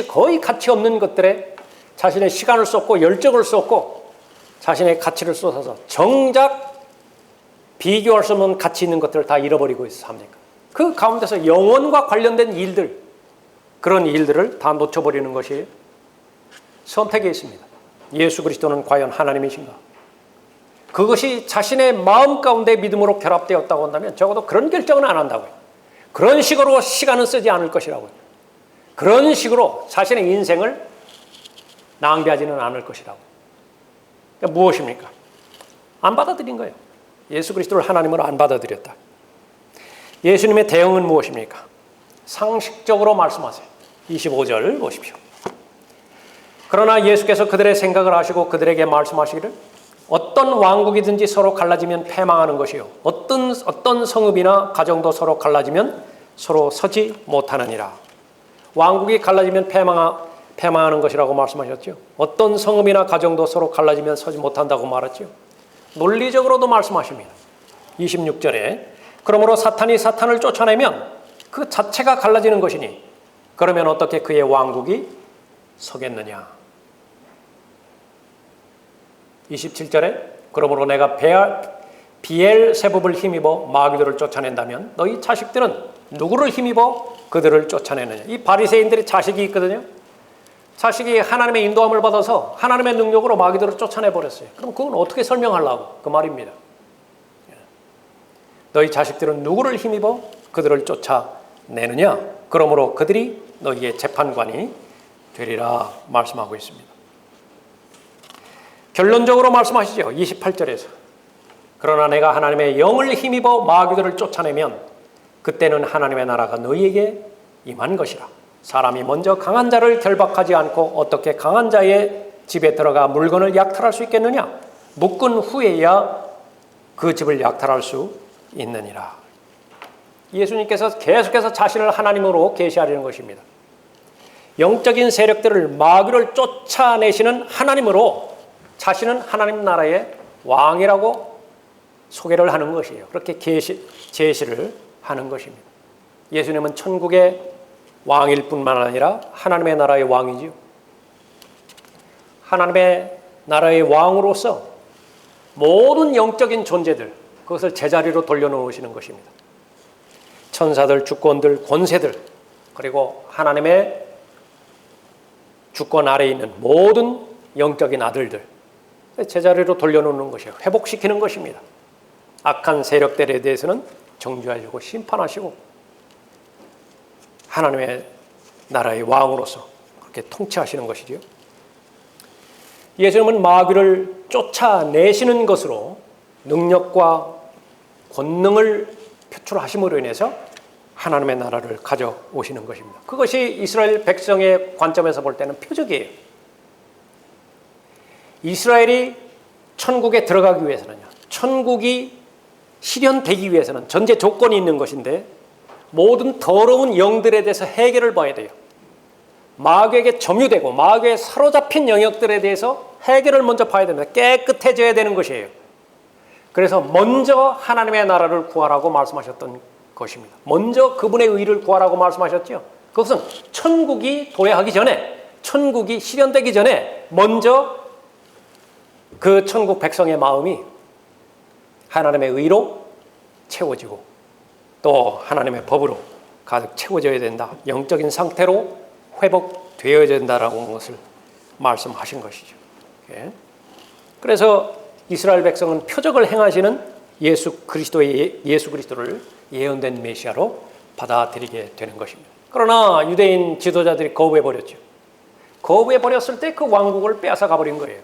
거의 가치 없는 것들에 자신의 시간을 쏟고 열정을 쏟고 자신의 가치를 쏟아서 정작 비교할 수 없는 가치 있는 것들을 다 잃어버리고 있어 합니까? 그 가운데서 영혼과 관련된 일들, 그런 일들을 다 놓쳐버리는 것이 선택에 있습니다. 예수 그리스도는 과연 하나님이신가? 그것이 자신의 마음 가운데 믿음으로 결합되었다고 한다면 적어도 그런 결정은 안 한다고요. 그런 식으로 시간은 쓰지 않을 것이라고요. 그런 식으로 자신의 인생을 낭비하지는 않을 것이라고. 그러니까 무엇입니까? 안 받아들인 거예요. 예수 그리스도를 하나님으로 안 받아들였다. 예수님의 대응은 무엇입니까? 상식적으로 말씀하세요. 25절 보십시오. 그러나 예수께서 그들의 생각을 아시고 그들에게 말씀하시기를 어떤 왕국이든지 서로 갈라지면 패망하는 것이요 어떤 성읍이나 가정도 서로 갈라지면 서로 서지 못하느니라. 왕국이 갈라지면 패망하는 것이라고 말씀하셨죠. 어떤 성읍이나 가정도 서로 갈라지면 서지 못한다고 말했죠. 논리적으로도 말씀하십니다. 26절에 그러므로 사탄이 사탄을 쫓아내면 그 자체가 갈라지는 것이니 그러면 어떻게 그의 왕국이 서겠느냐. 27절에 그러므로 내가 비엘세붑을 힘입어 마귀들을 쫓아낸다면 너희 자식들은 누구를 힘입어 그들을 쫓아내느냐. 이 바리새인들이 자식이 있거든요. 자식이 하나님의 인도함을 받아서 하나님의 능력으로 마귀들을 쫓아내버렸어요. 그럼 그건 어떻게 설명하려고 그 말입니다. 너희 자식들은 누구를 힘입어 그들을 쫓아내느냐. 그러므로 그들이 너희의 재판관이 되리라 말씀하고 있습니다. 결론적으로 말씀하시죠. 28절에서 그러나 내가 하나님의 영을 힘입어 마귀들을 쫓아내면 그때는 하나님의 나라가 너희에게 임한 것이라. 사람이 먼저 강한 자를 결박하지 않고 어떻게 강한 자의 집에 들어가 물건을 약탈할 수 있겠느냐. 묶은 후에야 그 집을 약탈할 수 있느니라. 예수님께서 계속해서 자신을 하나님으로 계시하려는 것입니다. 영적인 세력들을 마귀를 쫓아내시는 하나님으로 자신은 하나님 나라의 왕이라고 소개를 하는 것이에요. 그렇게 제시를 하는 것입니다. 예수님은 천국의 왕일 뿐만 아니라 하나님의 나라의 왕이지요. 하나님의 나라의 왕으로서 모든 영적인 존재들, 그것을 제자리로 돌려놓으시는 것입니다. 천사들, 주권들, 권세들, 그리고 하나님의 주권 아래에 있는 모든 영적인 아들들, 제자리로 돌려놓는 것이에요. 회복시키는 것입니다. 악한 세력들에 대해서는 정죄하시고 심판하시고 하나님의 나라의 왕으로서 그렇게 통치하시는 것이지요. 예수님은 마귀를 쫓아내시는 것으로 능력과 권능을 표출하심으로 인해서 하나님의 나라를 가져오시는 것입니다. 그것이 이스라엘 백성의 관점에서 볼 때는 표적이에요. 이스라엘이 천국에 들어가기 위해서는요, 천국이 실현되기 위해서는 전제 조건이 있는 것인데 모든 더러운 영들에 대해서 해결을 봐야 돼요. 마귀에게 점유되고 마귀에 사로잡힌 영역들에 대해서 해결을 먼저 봐야 됩니다. 깨끗해져야 되는 것이에요. 그래서 먼저 하나님의 나라를 구하라고 말씀하셨던 것입니다. 먼저 그분의 의를 구하라고 말씀하셨죠. 그것은 천국이 도래하기 전에, 천국이 실현되기 전에 먼저 그 천국 백성의 마음이 하나님의 의로 채워지고 또 하나님의 법으로 가득 채워져야 된다. 영적인 상태로 회복되어야 된다라고 것을 말씀하신 것이죠. 그래서 이스라엘 백성은 표적을 행하시는 예수 그리스도를 예언된 메시아로 받아들이게 되는 것입니다. 그러나 유대인 지도자들이 거부해버렸죠. 거부해버렸을 때 그 왕국을 빼앗아 가버린 거예요.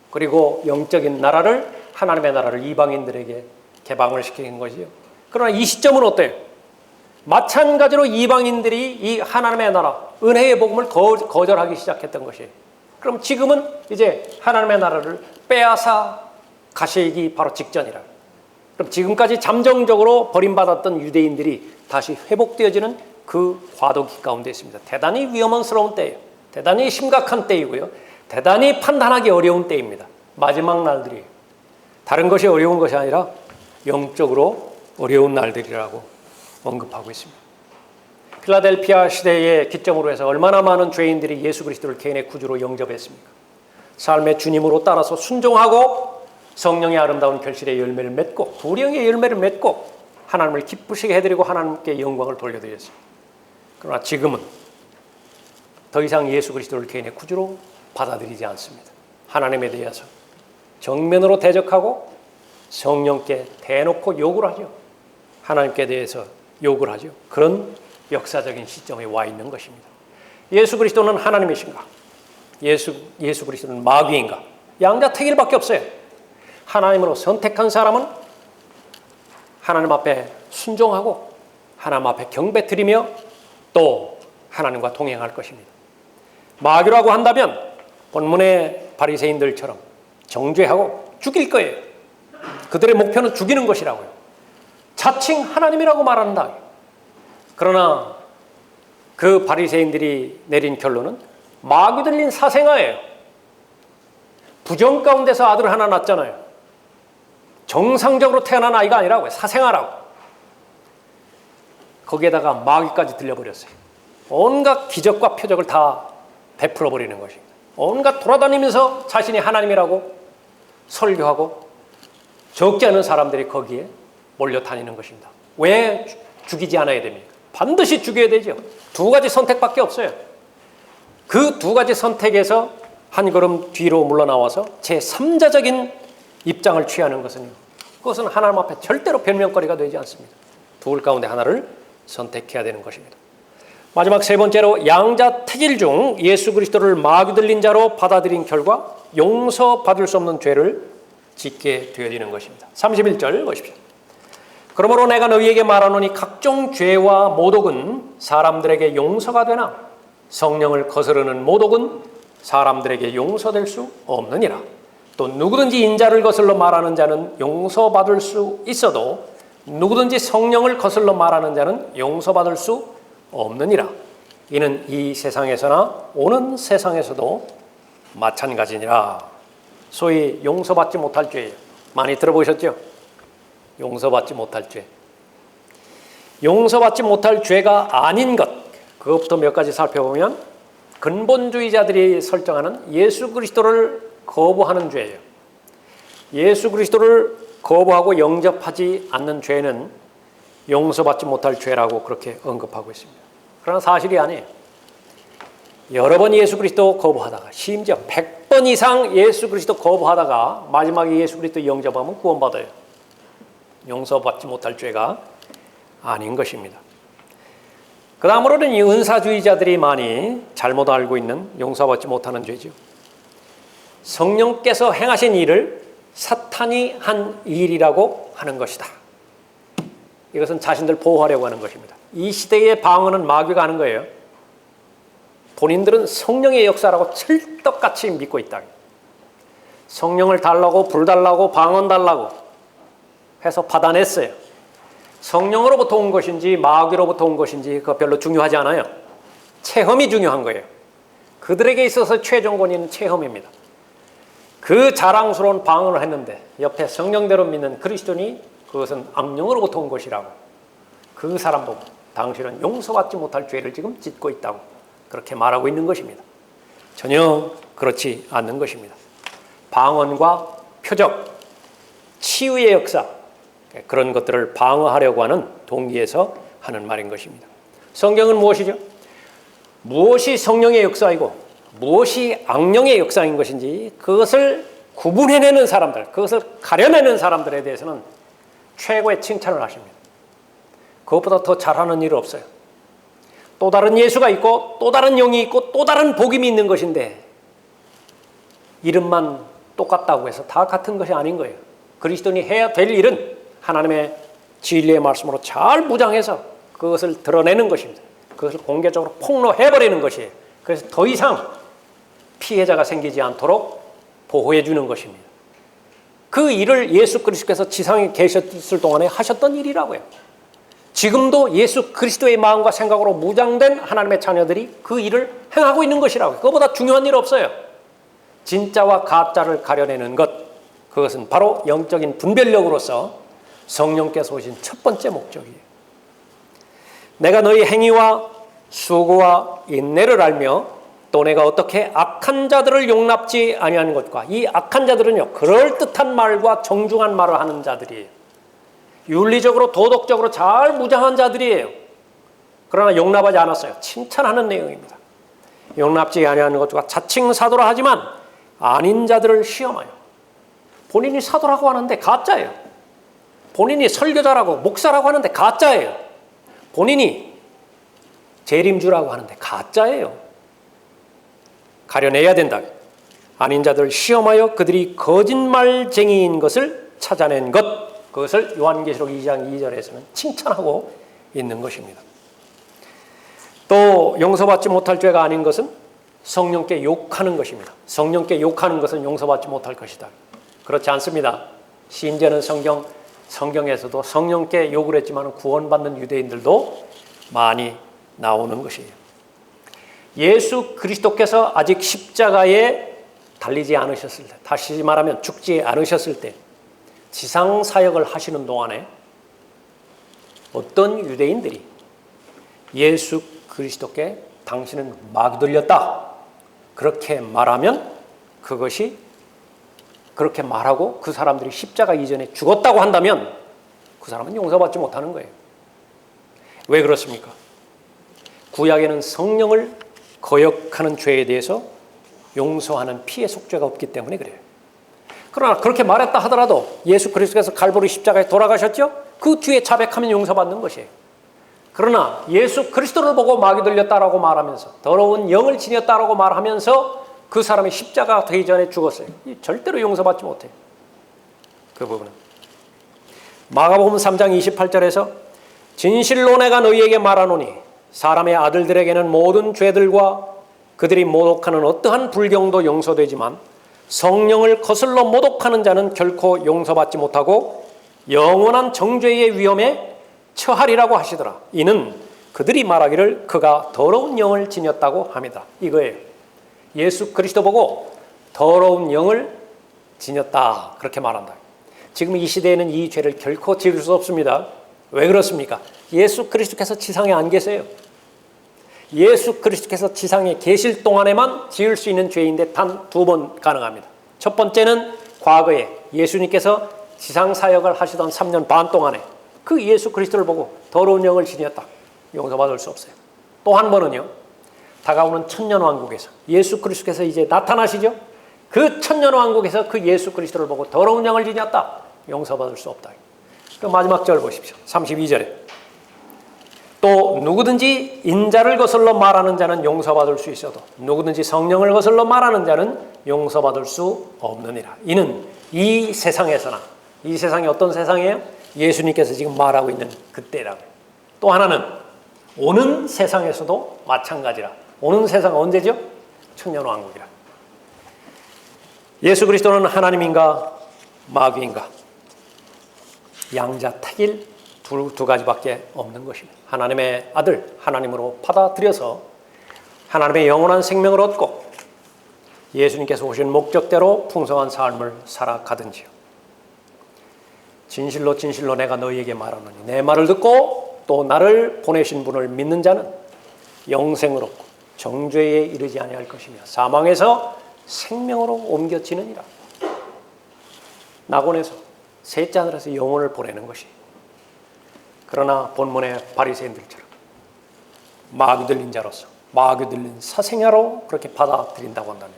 그리고 영적인 나라를, 하나님의 나라를 이방인들에게 개방을 시킨 것이죠. 그러나 이 시점은 어때요? 마찬가지로 이방인들이 이 하나님의 나라, 은혜의 복음을 거절하기 시작했던 것이에요. 그럼 지금은 이제 하나님의 나라를 빼앗아 가시기 바로 직전이라. 그럼 지금까지 잠정적으로 버림받았던 유대인들이 다시 회복되어지는 그 과도기 가운데 있습니다. 대단히 위험스러운 때예요. 대단히 심각한 때이고요. 대단히 판단하기 어려운 때입니다. 마지막 날들이에요. 다른 것이 어려운 것이 아니라 영적으로 어려운 날들이라고 언급하고 있습니다. 필라델피아 시대의 기점으로 해서 얼마나 많은 죄인들이 예수 그리스도를 개인의 구주로 영접했습니까? 삶의 주님으로 따라서 순종하고 성령의 아름다운 결실의 열매를 맺고 불의의 열매를 맺고 하나님을 기쁘시게 해드리고 하나님께 영광을 돌려드렸습니다. 그러나 지금은 더 이상 예수 그리스도를 개인의 구주로 받아들이지 않습니다. 하나님에 대해서 정면으로 대적하고 성령께 대놓고 욕을 하죠. 하나님께 대해서 욕을 하죠. 그런 역사적인 시점에 와 있는 것입니다. 예수 그리스도는 하나님이신가? 예수 그리스도는 마귀인가? 양자택일밖에 없어요. 하나님으로 선택한 사람은 하나님 앞에 순종하고 하나님 앞에 경배 드리며 또 하나님과 동행할 것입니다. 마귀라고 한다면 본문의 바리새인들처럼 정죄하고 죽일 거예요. 그들의 목표는 죽이는 것이라고요. 자칭 하나님이라고 말한다. 그러나 그 바리새인들이 내린 결론은 마귀 들린 사생아예요. 부정 가운데서 아들 하나 낳았잖아요. 정상적으로 태어난 아이가 아니라고요. 사생아라고. 거기에다가 마귀까지 들려버렸어요. 온갖 기적과 표적을 다 베풀어 버리는 것입니다. 온갖 돌아다니면서 자신이 하나님이라고 설교하고 적지 않은 사람들이 거기에 몰려 다니는 것입니다. 왜 죽이지 않아야 됩니까? 반드시 죽여야 되죠. 두 가지 선택밖에 없어요. 그 두 가지 선택에서 한 걸음 뒤로 물러나와서 제3자적인 입장을 취하는 것은요, 그것은 하나님 앞에 절대로 변명거리가 되지 않습니다. 둘 가운데 하나를 선택해야 되는 것입니다. 마지막 세 번째로 양자택일 중 예수 그리스도를 마귀 들린 자로 받아들인 결과 용서받을 수 없는 죄를 짓게 되어지는 것입니다. 31절 보십시오. 그러므로 내가 너희에게 말하노니 각종 죄와 모독은 사람들에게 용서가 되나 성령을 거스르는 모독은 사람들에게 용서될 수 없느니라. 또 누구든지 인자를 거슬러 말하는 자는 용서받을 수 있어도 누구든지 성령을 거슬러 말하는 자는 용서받을 수 없느니라. 이는 이 세상에서나 오는 세상에서도 마찬가지니라. 소위 용서받지 못할 죄예요. 많이 들어보셨죠? 용서받지 못할 죄. 용서받지 못할 죄가 아닌 것, 그것부터 몇 가지 살펴보면 근본주의자들이 설정하는 예수 그리스도를 거부하는 죄예요. 예수 그리스도를 거부하고 영접하지 않는 죄는 용서받지 못할 죄라고 그렇게 언급하고 있습니다. 그러나 사실이 아니에요. 여러 번 예수 그리스도 거부하다가 심지어 100번 이상 예수 그리스도 거부하다가 마지막에 예수 그리스도 영접하면 구원받아요. 용서받지 못할 죄가 아닌 것입니다. 그 다음으로는 이 은사주의자들이 많이 잘못 알고 있는 용서받지 못하는 죄죠. 성령께서 행하신 일을 사탄이 한 일이라고 하는 것이다. 이것은 자신들 보호하려고 하는 것입니다. 이 시대의 방언은 마귀가 하는 거예요. 본인들은 성령의 역사라고 철떡같이 믿고 있다. 성령을 달라고 불 달라고 방언 달라고 해서 받아냈어요. 성령으로부터 온 것인지 마귀로부터 온 것인지 그거 별로 중요하지 않아요. 체험이 중요한 거예요. 그들에게 있어서 최종 권위는 체험입니다. 그 자랑스러운 방언을 했는데 옆에 성령대로 믿는 그리스도인이 그것은 악령으로부터 온 것이라고 그 사람 보고 당신은 용서받지 못할 죄를 지금 짓고 있다고 그렇게 말하고 있는 것입니다. 전혀 그렇지 않는 것입니다. 방언과 표적, 치유의 역사 그런 것들을 방어하려고 하는 동기에서 하는 말인 것입니다. 성경은 무엇이죠? 무엇이 성령의 역사이고 무엇이 악령의 역사인 것인지 그것을 구분해내는 사람들, 그것을 가려내는 사람들에 대해서는 최고의 칭찬을 하십니다. 그것보다 더 잘하는 일은 없어요. 또 다른 예수가 있고 또 다른 영이 있고 또 다른 복음이 있는 것인데 이름만 똑같다고 해서 다 같은 것이 아닌 거예요. 그리스도인이 해야 될 일은 하나님의 진리의 말씀으로 잘 무장해서 그것을 드러내는 것입니다. 그것을 공개적으로 폭로해버리는 것이에요. 그래서 더 이상 피해자가 생기지 않도록 보호해 주는 것입니다. 그 일을 예수 그리스도께서 지상에 계셨을 동안에 하셨던 일이라고요. 지금도 예수 그리스도의 마음과 생각으로 무장된 하나님의 자녀들이 그 일을 행하고 있는 것이라고요. 그것보다 중요한 일 없어요. 진짜와 가짜를 가려내는 것, 그것은 바로 영적인 분별력으로서 성령께서 오신 첫 번째 목적이에요. 내가 너희 행위와 수고와 인내를 알며 또 내가 어떻게 악한 자들을 용납지 아니하는 것과 이 악한 자들은요 그럴듯한 말과 정중한 말을 하는 자들이에요. 윤리적으로 도덕적으로 잘 무장한 자들이에요. 그러나 용납하지 않았어요. 칭찬하는 내용입니다. 용납지 아니하는 것과 자칭 사도라 하지만 아닌 자들을 시험하여. 본인이 사도라고 하는데 가짜예요. 본인이 설교자라고 목사라고 하는데 가짜예요. 본인이 재림주라고 하는데 가짜예요. 가려내야 된다. 아닌 자들을 시험하여 그들이 거짓말쟁이인 것을 찾아낸 것, 그것을 요한계시록 2장 2절에서는 칭찬하고 있는 것입니다. 또 용서받지 못할 죄가 아닌 것은 성령께 욕하는 것입니다. 성령께 욕하는 것은 용서받지 못할 것이다. 그렇지 않습니다. 심지어는 성경에서도 성령께 욕을 했지만 구원받는 유대인들도 많이 나오는 것이에요. 예수 그리스도께서 아직 십자가에 달리지 않으셨을 때, 다시 말하면 죽지 않으셨을 때 지상 사역을 하시는 동안에 어떤 유대인들이 예수 그리스도께 당신은 마귀 들렸다 그렇게 말하면, 그것이 그렇게 말하고 그 사람들이 십자가 이전에 죽었다고 한다면 그 사람은 용서받지 못하는 거예요. 왜 그렇습니까? 구약에는 성령을 거역하는 죄에 대해서 용서하는 피해 속죄가 없기 때문에 그래요. 그러나 그렇게 말했다 하더라도 예수 그리스도께서 갈보리 십자가에 돌아가셨죠? 그 뒤에 자백하면 용서받는 것이에요. 그러나 예수 그리스도를 보고 마귀 들렸다라고 말하면서 더러운 영을 지녔다라고 말하면서 그 사람이 십자가 되기 전에 죽었어요. 절대로 용서받지 못해요. 그 부분은 마가복음 3장 28절에서 진실로 내가 너희에게 말하노니 사람의 아들들에게는 모든 죄들과 그들이 모독하는 어떠한 불경도 용서되지만 성령을 거슬러 모독하는 자는 결코 용서받지 못하고 영원한 정죄의 위험에 처하리라고 하시더라. 이는 그들이 말하기를 그가 더러운 영을 지녔다고 합니다. 이거예요. 예수 그리스도 보고 더러운 영을 지녔다 그렇게 말한다. 지금 이 시대에는 이 죄를 결코 지을 수 없습니다. 왜 그렇습니까? 예수 그리스도께서 지상에 안 계세요. 예수 그리스도께서 지상에 계실 동안에만 지을 수 있는 죄인데 단 2번 가능합니다. 첫 번째는 과거에 예수님께서 지상 사역을 하시던 3년 반 동안에 그 예수 그리스도를 보고 더러운 영을 지녔다. 용서받을 수 없어요. 또 한 번은요, 다가오는 천년왕국에서 예수 그리스도께서 이제 나타나시죠. 그 천년왕국에서 그 예수 그리스도를 보고 더러운 영을 지녔다. 용서받을 수 없다. 그 마지막 절 보십시오. 32절에 또 누구든지 인자를 거슬러 말하는 자는 용서받을 수 있어도 누구든지 성령을 거슬러 말하는 자는 용서받을 수 없느니라. 이는 이 세상에서나, 이 세상이 어떤 세상이에요? 예수님께서 지금 말하고 있는 그때라고. 또 하나는 오는 세상에서도 마찬가지라. 오는 세상은 언제죠? 천년왕국이라. 예수 그리스도는 하나님인가 마귀인가? 양자택일 두 가지밖에 없는 것입니다. 하나님의 아들, 하나님으로 받아들여서 하나님의 영원한 생명을 얻고 예수님께서 오신 목적대로 풍성한 삶을 살아가든지요. 진실로 진실로 내가 너희에게 말하노니 내 말을 듣고 또 나를 보내신 분을 믿는 자는 영생을 얻고 정죄에 이르지 아니할 것이며 사망에서 생명으로 옮겨지느니라. 낙원에서 셋째 하늘에서 영혼을 보내는 것이. 그러나 본문의 바리새인들처럼 마귀 들린 자로서 마귀 들린 사생아로 그렇게 받아들인다고 한다면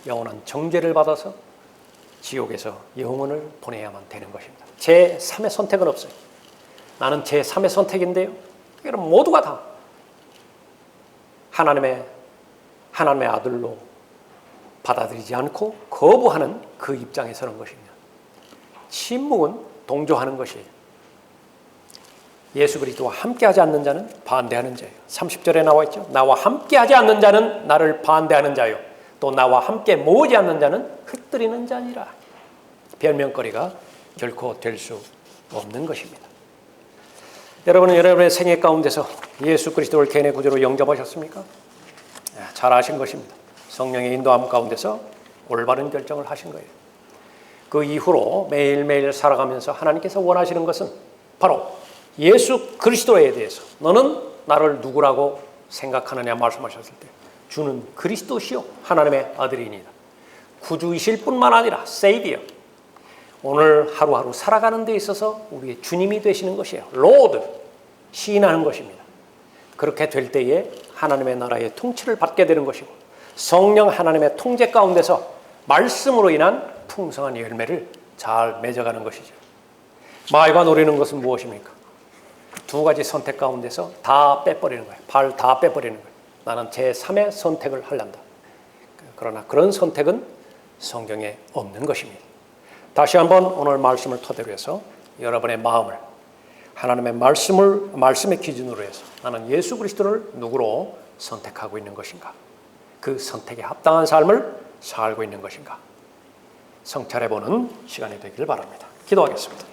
영원한 정죄를 받아서 지옥에서 영혼을 보내야만 되는 것입니다. 제3의 선택은 없어요. 나는 제3의 선택인데요. 그럼 모두가 다 하나님의 아들로 받아들이지 않고 거부하는 그 입장에 서는 것입니다. 침묵은 동조하는 것이에요. 예수 그리스도와 함께하지 않는 자는 반대하는 자예요. 30절에 나와 있죠. 나와 함께하지 않는 자는 나를 반대하는 자요. 또 나와 함께 모으지 않는 자는 흩뜨리는 자니라. 변명거리가 결코 될 수 없는 것입니다. 여러분은 여러분의 생애 가운데서 예수 그리스도를 개인의 구주로 영접하셨습니까? 잘 아신 것입니다. 성령의 인도함 가운데서 올바른 결정을 하신 거예요. 그 이후로 매일매일 살아가면서 하나님께서 원하시는 것은 바로 예수 그리스도에 대해서 너는 나를 누구라고 생각하느냐 말씀하셨을 때 주는 그리스도시요 하나님의 아들이니라. 구주이실 뿐만 아니라 세이비어, 오늘 하루하루 살아가는 데 있어서 우리의 주님이 되시는 것이에요. 로드, 시인하는 것입니다. 그렇게 될 때에 하나님의 나라의 통치를 받게 되는 것이고 성령 하나님의 통제 가운데서 말씀으로 인한 풍성한 열매를 잘 맺어가는 것이죠. 말과 노리는 것은 무엇입니까? 두 가지 선택 가운데서 다 빼버리는 거예요. 발 다 빼버리는 거예요. 나는 제3의 선택을 하려한다. 그러나 그런 선택은 성경에 없는 것입니다. 다시 한번 오늘 말씀을 토대로 해서 여러분의 마음을 하나님의 말씀의 기준으로 해서 나는 예수 그리스도를 누구로 선택하고 있는 것인가? 그 선택에 합당한 삶을 살고 있는 것인가? 성찰해보는 시간이 되길 바랍니다. 기도하겠습니다.